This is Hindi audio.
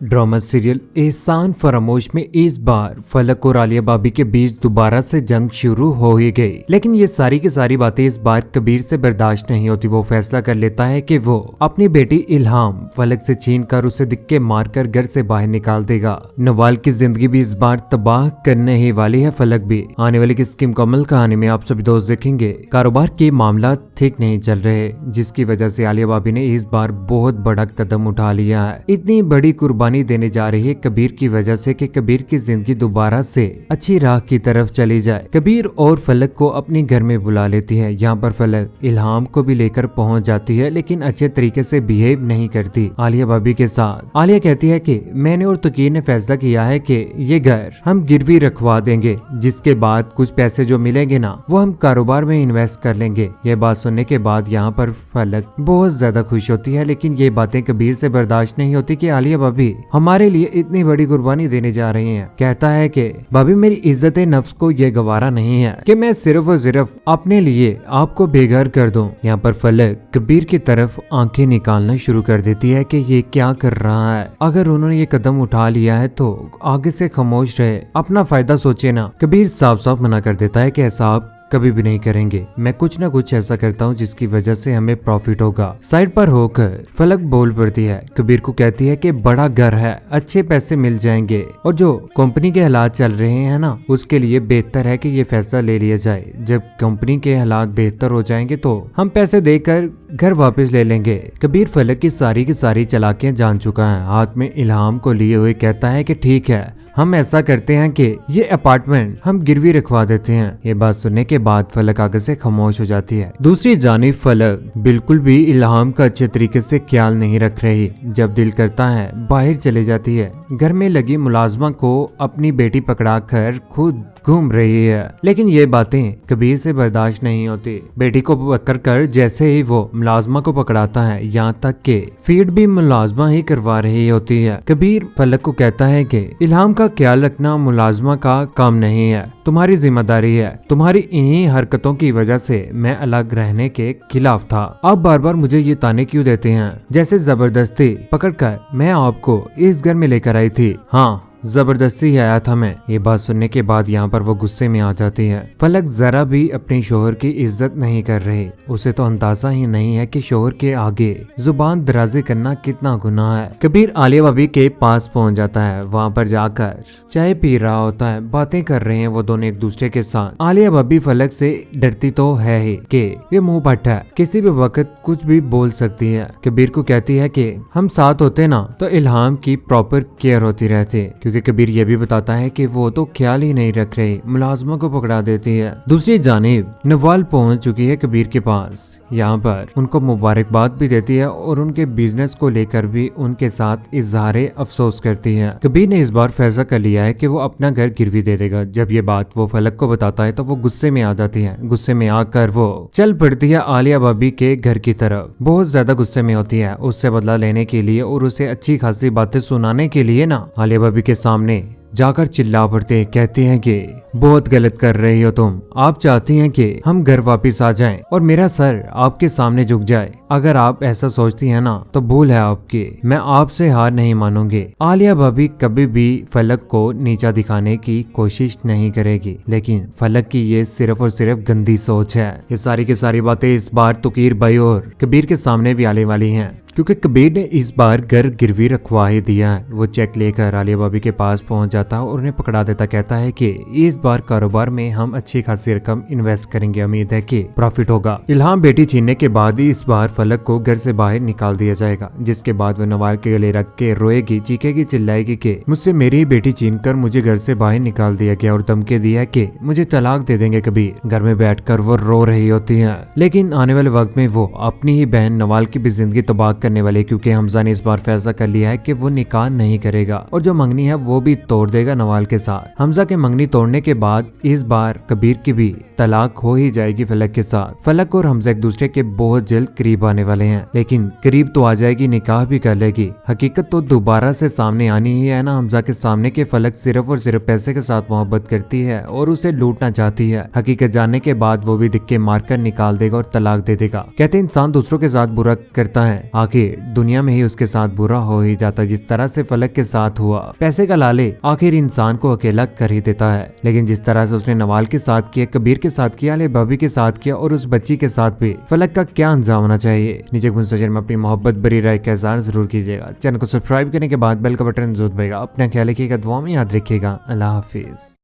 ड्रामा सीरियल एहसान फरामोश में इस बार फलक और आलिया भाभी के बीच दोबारा से जंग शुरू हो ही गई। लेकिन ये सारी की सारी बातें इस बार कबीर से बर्दाश्त नहीं होती। वो फैसला कर लेता है कि वो अपनी बेटी इल्हाम फलक से छीन कर उसे दिक्के मारकर घर से बाहर निकाल देगा। नवाल की जिंदगी भी इस बार तबाह करने ही वाली है फलक भी। आने वाली किस की मुकम्मल कहानी में आप सभी दोस्त देखेंगे। कारोबार के मामला ठीक नहीं चल रहे, जिसकी वजह से आलिया भाभी ने इस बार बहुत बड़ा कदम उठा लिया है। इतनी बड़ी कुर्बानी देने जा रही है कबीर की वजह से कि कबीर की जिंदगी दोबारा से अच्छी राह की तरफ चली जाए। कबीर और फलक को अपने घर में बुला लेती है। यहाँ पर फलक इल्हाम को भी लेकर पहुंच जाती है, लेकिन अच्छे तरीके से बिहेव नहीं करती आलिया भाभी के साथ। आलिया कहती है कि मैंने और तकीर ने फैसला किया है कि ये घर हम गिरवी रखवा देंगे, जिसके बाद कुछ पैसे जो मिलेंगे ना वो हम कारोबार में इन्वेस्ट कर लेंगे। ये बात सुनने के बाद यहाँ पर फलक बहुत ज्यादा खुश होती है, लेकिन ये बातें कबीर से बर्दाश्त नहीं होती कि आलिया भाभी हमारे लिए इतनी बड़ी कुर्बानी देने जा रही हैं। कहता है कि भाभी मेरी इज्जत नफ्स को ये गवारा नहीं है कि मैं सिर्फ और सिर्फ अपने लिए आपको बेघर कर दूं। यहाँ पर फलक कबीर की तरफ आंखें निकालना शुरू कर देती है कि ये क्या कर रहा है। अगर उन्होंने ये कदम उठा लिया है तो आगे से खामोश रहे, अपना फायदा सोचे ना। कबीर साफ साफ मना कर देता है कि ऐसा आप कभी भी नहीं करेंगे। मैं कुछ ना कुछ ऐसा करता हूँ जिसकी वजह से हमें प्रॉफिट होगा। साइड पर होकर फलक बोल पड़ती है, कबीर को कहती है कि बड़ा घर है, अच्छे पैसे मिल जाएंगे और जो कंपनी के हालात चल रहे हैं ना उसके लिए बेहतर है कि ये फैसला ले लिया जाए। जब कंपनी के हालात बेहतर हो जाएंगे तो हम पैसे देकर घर वापस ले लेंगे। कबीर फलक की सारी चालाकियां जान चुका है। हाथ में इल्हाम को लिए हुए कहता है कि ठीक है, हम ऐसा करते हैं कि ये अपार्टमेंट हम गिरवी रखवा देते हैं। ये बात सुनने के बाद फलक आगे से खामोश हो जाती है। दूसरी जानिब फलक बिल्कुल भी इल्हाम का अच्छे तरीके से ख्याल नहीं रख रही। जब दिल करता है बाहर चले जाती है। घर में लगी मुलाजमा को अपनी बेटी पकड़ा कर खुद घूम रही है, लेकिन ये बातें कबीर से बर्दाश्त नहीं होती। बेटी को पकड़ कर जैसे ही वो मुलाजमा को पकड़ाता है, यहाँ तक के फीड भी मुलाजमा ही करवा रही होती है। कबीर फलक को कहता है कि इल्हाम का ख्याल रखना मुलाजमा का काम नहीं है, तुम्हारी जिम्मेदारी है। तुम्हारी इन्हीं हरकतों की वजह से मैं अलग रहने के खिलाफ था। आप बार बार मुझे ये ताने क्यों देते हैं, जैसे जबरदस्ती पकड़कर मैं आपको इस घर में लेकर आई थी। हाँ, जबरदस्ती ही आया था मैं। ये बात सुनने के बाद यहाँ पर वो गुस्से में आ जाती है। फलक जरा भी अपने शोहर की इज्जत नहीं कर रही। उसे तो अंदाजा ही नहीं है कि शोहर के आगे जुबान दराजी करना कितना गुनाह है। कबीर आलिया भाभी के पास पहुंच जाता है। वहाँ पर जाकर चाय पी रहा होता है, बातें कर रहे हैं वो दोनों एक दूसरे के साथ। आलिया भाभी फलक से डरती तो है ही कि ये मुंह भट्टा है, किसी भी वक्त कुछ भी बोल सकती है। कबीर को कहती है कि हम साथ होते ना तो इल्हाम की प्रॉपर केयर होती रहती, क्योंकि कबीर ये भी बताता है कि वो तो ख्याल ही नहीं रख रही, मुलाजमा को पकड़ा देती है। दूसरी जानिब नवाल पहुंच चुकी है कबीर के पास। यहाँ पर उनको मुबारकबाद भी देती है और उनके बिजनेस को लेकर भी उनके साथ इजहारे अफसोस करती है। कबीर ने इस बार फैसला कर लिया है कि वो अपना घर गिरवी दे देगा। जब ये बात वो फलक को बताता है तो वो गुस्से में आ जाती है। गुस्से में आकर वो चल पड़ती है आलिया भाभी के घर की तरफ। बहुत ज्यादा गुस्से में होती है, उससे बदला लेने के लिए और उसे अच्छी खासी बातें सुनाने के लिए ना आलिया भाभी के सामने जाकर चिल्ला पड़ते, कहते हैं कि बहुत गलत कर रही हो तुम। आप चाहती हैं कि हम घर वापस आ जाएं और मेरा सर आपके सामने झुक जाए। अगर आप ऐसा सोचती हैं ना तो भूल है आपकी, मैं आपसे हार नहीं मानूंगी। आलिया भाभी कभी भी फलक को नीचा दिखाने की कोशिश नहीं करेगी, लेकिन फलक की ये सिर्फ और सिर्फ गंदी सोच है। ये सारी की सारी बातें इस बार तकीर भाई और कबीर के सामने भी आने वाली हैं, क्योंकि कबीर ने इस बार घर गिरवी रखवा ही दिया है। वो चेक लेकर आलिया भाभी के पास पहुंच जाता है और उन्हें पकड़ा देता। कहता है कि इस बार कारोबार में हम अच्छी खासी रकम इन्वेस्ट करेंगे, उम्मीद है कि प्रॉफिट होगा। इल्हाम बेटी छीनने के बाद इस बार फलक को घर से बाहर निकाल दिया जाएगा, जिसके बाद वह नवाल के गले रख के रोएगी, चीखेगी, चिल्लाएगी कि मुझसे मेरी ही बेटी छीनकर मुझे घर से बाहर निकाल दिया गया और धमकी दिया कि मुझे तलाक दे देंगे। कबीर घर में बैठकर वो रो रही होती है, लेकिन आने वाले वक्त में वो अपनी ही बहन नवाल की भी जिंदगी तबाह करने वाले, क्योंकि हमजा ने इस बार फैसला कर लिया है कि वो निकाह नहीं करेगा और जो मंगनी है वो भी तोड़ तोड़ देगा नवाल के साथ। हमजा के मंगनी तोड़ने के बाद इस बार कबीर की भी तलाक हो ही जाएगी फलक के साथ। फलक और हमजा एक दूसरे के बहुत जल्द करीब आने वाले हैं, लेकिन करीब तो आ जाएगी, निकाह भी कर लेगी। हकीकत तो दोबारा से सामने आनी ही है ना हमजा के सामने के फलक सिर्फ और सिर्फ पैसे के साथ मोहब्बत करती है और उसे लूटना चाहती है। हकीकत जानने के बाद वो भी दिक्के मारकर निकाल देगा और तलाक दे देगा। कहते हैं इंसान दूसरों के साथ बुरा करता है, आखिर दुनिया में ही उसके साथ बुरा हो ही जाता है। जिस तरह से फलक के साथ हुआ, पैसे का लाले आखिर इंसान को अकेला कर ही देता है। लेकिन जिस तरह से उसने नवाल के साथ किया, कबीर के साथ किया, आलिया भाभी के साथ किया और उस बच्ची के साथ भी, फलक का क्या अंजाम होना चाहिए। नीचे कमेंट सेक्शन में अपनी मोहब्बत भरी राय का इज़हार जरूर कीजिएगा। चैनल को सब्सक्राइब करने के बाद बेल का बटन जरूर दबाइएगा। अपना ख्याल रखिएगा, दुआ में याद रखिएगा। अल्लाह हाफिज।